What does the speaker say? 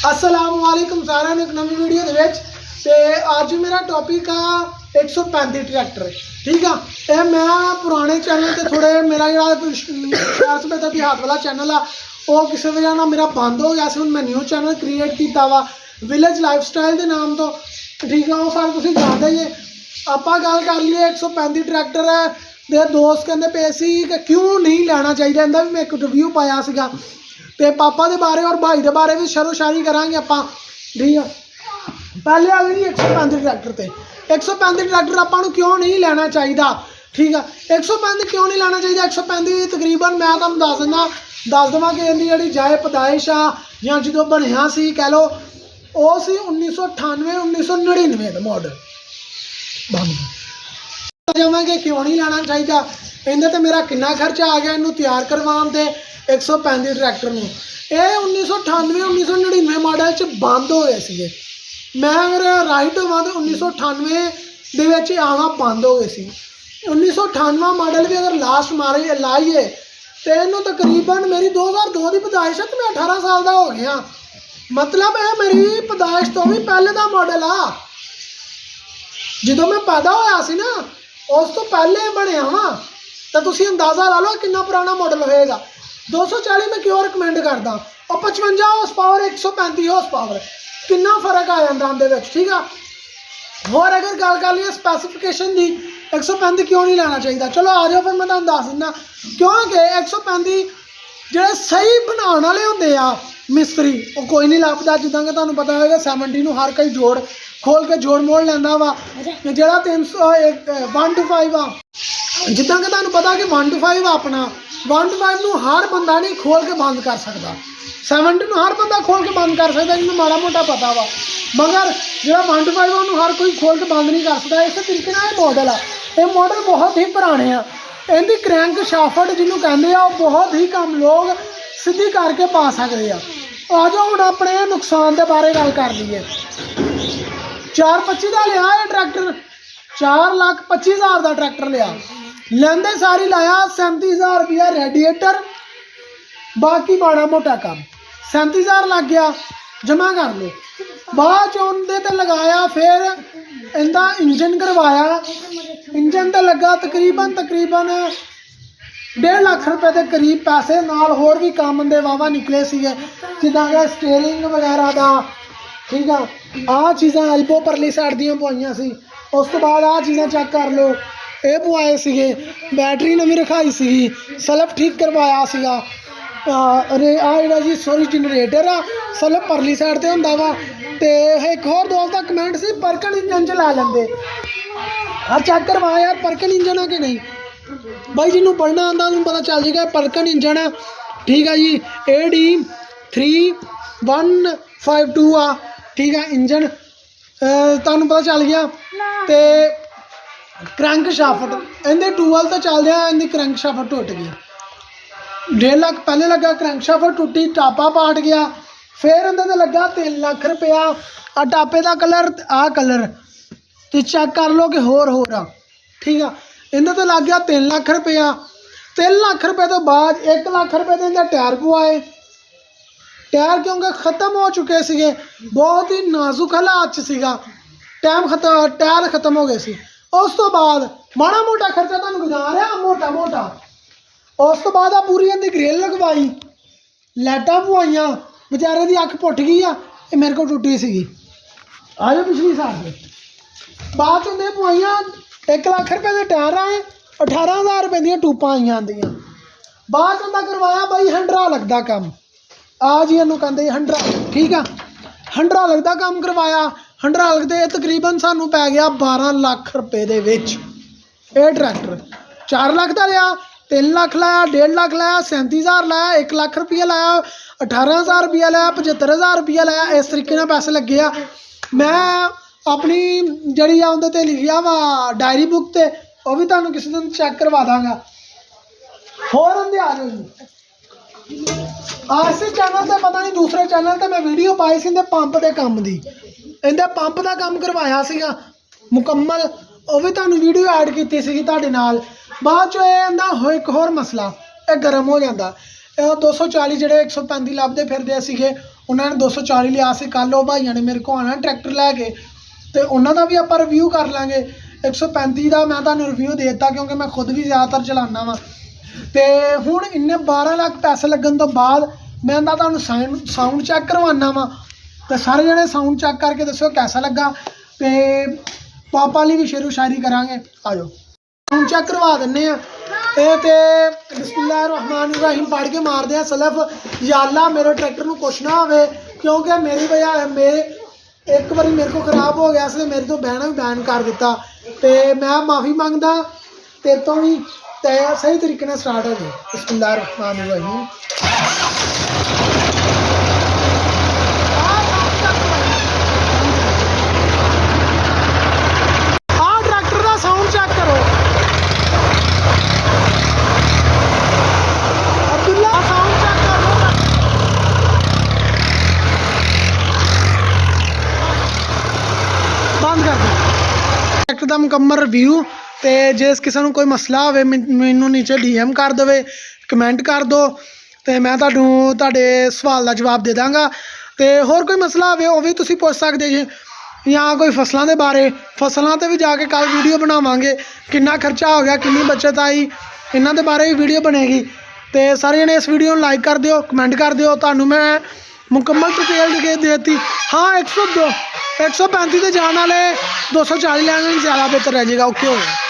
असलामुअलैकुम सारा एक नवी वीडियो ते अज मेरा टॉपिक आ 135 ट्रैक्टर। ठीक है, ये मैं पुराने चैनल से थोड़े मेरा जो इतिहास वाला चैनल आ वो किसी वजह ना मेरा बंद हो गया। मैं न्यू चैनल क्रिएट किया वा विलेज लाइफस्टाइल के नाम तो। ठीक है, वो सारा तुम जानते ही। आप गल कर लिए 135 ट्रैक्टर है दे दोस्त कहते पे सी कि क्यों नहीं लेना चाहिए। इनका भी मैं एक रिव्यू पाया सीगा ते पापा के बारे और भाई के बारे भी शरोशारी करांगे आपां। ठीक है, पहले आ गई 135 ट्रैक्टर ते 135 ट्रैक्टर आपां नूं क्यों नहीं लेना चाहिए। ठीक है, 135 क्यों नहीं लेना चाहिए। 135 तकरीबन मैं तुहानूं दस देवां कि इहदी जिहड़ी जाए पैदाइश आ जां जदों बनिया सी कह लो वो सी 1998 1999 का मॉडल जावां कि क्यों नहीं लेना चाहिए। इहदे ते मेरा कितना खर्चा आ गया इनू तैयार करवाउण ते 135 ट्रैक्टर में। ये 1998 1999 मॉडल च बंद होए थे। मैं अगर राइट होवां तो 1998 के आना बंद हो गए सी। 1998 मॉडल भी अगर लास्ट मारे लाइए तो इनू तकरीबन मेरी 2002 की पैदाइश है तो मैं 18 साल का हो गया। मतलब यह मेरी पैदाइश तो भी पहले का मॉडल आ। जो मैं पैदा होया सी ना उस तो पहले बनया वा तो तुम अंदाजा ला लो कितना पुराना मॉडल होएगा। 240 मैं क्यों रिकमेंड करदा और 55 हॉर्स पावर 135 हॉर्स पावर कितना फर्क आ जाता अंदर। ठीक है, और अगर गल कर लिए स्पैसीफिकेशन की 135 क्यों नहीं लेना चाहिए। चलो आ जाओ फिर मैं तुहानूं दस दिना क्योंकि 135 जो सही बनाने वाले होंगे आ मिस्त्री वो कोई नहीं लभदा। जिदा कि तुहानूं पता होगा 70 हर कोई जोड़ खोल के जोड़ मोड़ लैंदा वा। जिहड़ा 1 to 5 आ जिदा कि तुहानूं पता कि 1 to 5 अपना 1 to 5 हर बंदा नहीं खोल के बंद कर सकता। 70 हर बंदा खोल के बंद कर सकता जिन्हें माड़ा मोटा पता वा। मगर जो 1 to 5 उन्होंने हर कोई खोल के बंद नहीं कर सकता। इस तरीके ये मॉडल आ। ये मॉडल बहुत ही पुराने आ। इनकी क्रैंक शाफ्ट जिन्होंने कहते हैं वो बहुत ही कम लोग सीधी करके पा सकते हैं। आ जाओ हम अपने नुकसान के बारे गल कर लीए। 425 का लिया ये ट्रैक्टर 4,25,000 का ट्रैक्टर लिया। लेंदे सारी लाया 37,000 रुपया रेडिएटर बाकी माड़ा मोटा काम 37,000 लग गया जमा कर लो। बाद उनके ते लगाया फिर इनका इंजन करवाया। इंजन तो लगा तकरीबन 1.5 लाख रुपए के करीब पैसे नाल होर भी काम दे वावा निकले सीगे जिदा कि स्टेयरिंग वगैरह का। ठीक है, आ चीज़ा एल्बो परली साइड दियाँ पवाइयां सी। उस तो बाद आ चीज़ा चेक कर लो ये पवाए सीगे। बैटरी नवी रखाई सी, सलफ ठीक करवाया सीगा। आ जी सॉरी जनरेटर आ सलफ परली साइड ते हुंदा वा। ते एक होर दोस्त का कमेंट सी परकन इंजन च ला लेंदे। हाँ चेक करवाया यार परकन इंजन है कि नहीं। भाई जिन्हों पढ़ना आंदा उन्होंने पता चल जाएगा परकन इंजन है। ठीक है जी, AD 3152 आ। ठीक है, इंजन तुहानूं पता चल गया। तो क्रैंक शाफ्ट इनके टूअल तो चलदे इनकी क्रैंक शाफ्ट टुट गई। 1.5 लाख पहले लगा क्रैंक शाफ्ट टुटी टापा पाट गया। फिर इन्हें लगा 3 लाख रुपया। आ टापे का कलर आ कलर तो चेक कर लो कि होर आ। ठीक है, इन्हें तो लग गया 3 लाख रुपया। 3 लाख रुपये तो बाद 1 लाख रुपये के इन्हें टायर पवाए। टायर क्योंकि खत्म हो चुके थे, बहुत ही नाजुक हालात च सीगा। टायर खत्म हो गए सी। उस तो बाद माड़ा मोटा खर्चा तुहानूं गुजार रहा मोटा मोटा। उस तो बाद पूरी इनकी ग्रिल लगवाई लाइटां पवाइया। बेचारे की अख पुट गई आ मेरे को टुटी सी। आ जाओ पिछली साल बाद उन्हें पवाइया 1 लाख रुपये के टायर आए 18,000 रुपये दी टूपां आई आंदियां। बाद उन्हें करवाया बई हंडरा लगता काम आ जी इनू कहते हंडरा। ठीक है, हंडरा लगता काम करवाया। हंडरा लगते तकरीबन सानू पै गया 12 लाख रुपए दे विच। ये ट्रैक्टर 4 लाख का लिया, 3 लाख लाया, 1.5 लाख लाया, 37,000 लाया, 1 लाख रुपया लाया, 18,000 रुपया लाया, 75,000 रुपया लाया। इस तरीके पैसे लगे आ। मैं अपनी जड़ी उन्हें ते लिखिया वा डायरी बुक ते वो भी तुहानूं किसी दिन चेक करवा दांगा। होर होंदे आ जाओ जी। इस चैनल से पता नहीं दूसरे चैनल से मैं वीडियो पाई सी पंप के काम की। इनके पंप का काम करवाया सीगा मुकम्मल वो भी तुहानूं वीडियो ऐड की सी तुहाडे नाल। बाद चो ये एक होर मसला ये गर्म हो जाता। 240 जोड़े 135 लभदे फिरदे सीगे उन्होंने 240 लिया सी। कल वो भाइयों ने मेरे को आना ट्रैक्टर लैके, तो उन्होंने भी आप रिव्यू कर लेंगे। 135 का मैं तुम्हें रिव्यू दे दिता क्योंकि मैं खुद भी ज़्यादातर चलाना वा। तो हुण इन्ने 12 लाख पैसे लगन तो बाद मैं तुहानूं साउंड चैक करवाना वा। तो सारे जने साउंड चैक करके दसो कैसा लगा। तो पापा ली भी शेरो शायरी करांगे, आ जाओ साउंड चैक करवा दिन्ने आ। बिस्मिल्लाहिर्रहमानिर्रहीम पढ़ के मारते हैं सलफ। या अल्लाह मेरे ट्रैक्टर में कुछ ना हो, क्योंकि मेरी वजह मेरे एक बार मेरे को खराब हो गया, मेरे तो बहना भी बैन कर दिता। तो मैं माफ़ी मंगदा तेरे तो भी। तो सही तरीके से स्टार्ट हो गए। बिस्मिल्लाहिर्रहमानिर्रहीम। ट्रैक्टर का साउंड चेक करो। अब्दुल्ला साउंड चेक करो। बंद कर दो। ट्रैक्टर का मुकम्मल रिव्यू। तो जिस किसी को कोई मसला हो मैनू नीचे DM कर दे, कमेंट कर दो, तो मैं तुहाडे सवाल का जवाब दे दाँगा। तो होर कोई मसला हो भी तुसीं पुछ सकते जे, या कोई फसलों के बारे, फसलों पर भी जाके कल वीडियो बनावांगे, कितना खर्चा हो गया, कितनी बचत आई, इन्हां दे बारे भी वीडियो बनेगी। तो सारे जने इस वीडियो लाइक कर दियो, कमेंट कर दियो। तुहानूं मैं मुकम्मल डिटेल देती। हाँ 135 से जाने वाले 240 लैने ज़्यादा बेहतर रह जाएगा। ओके हो गया।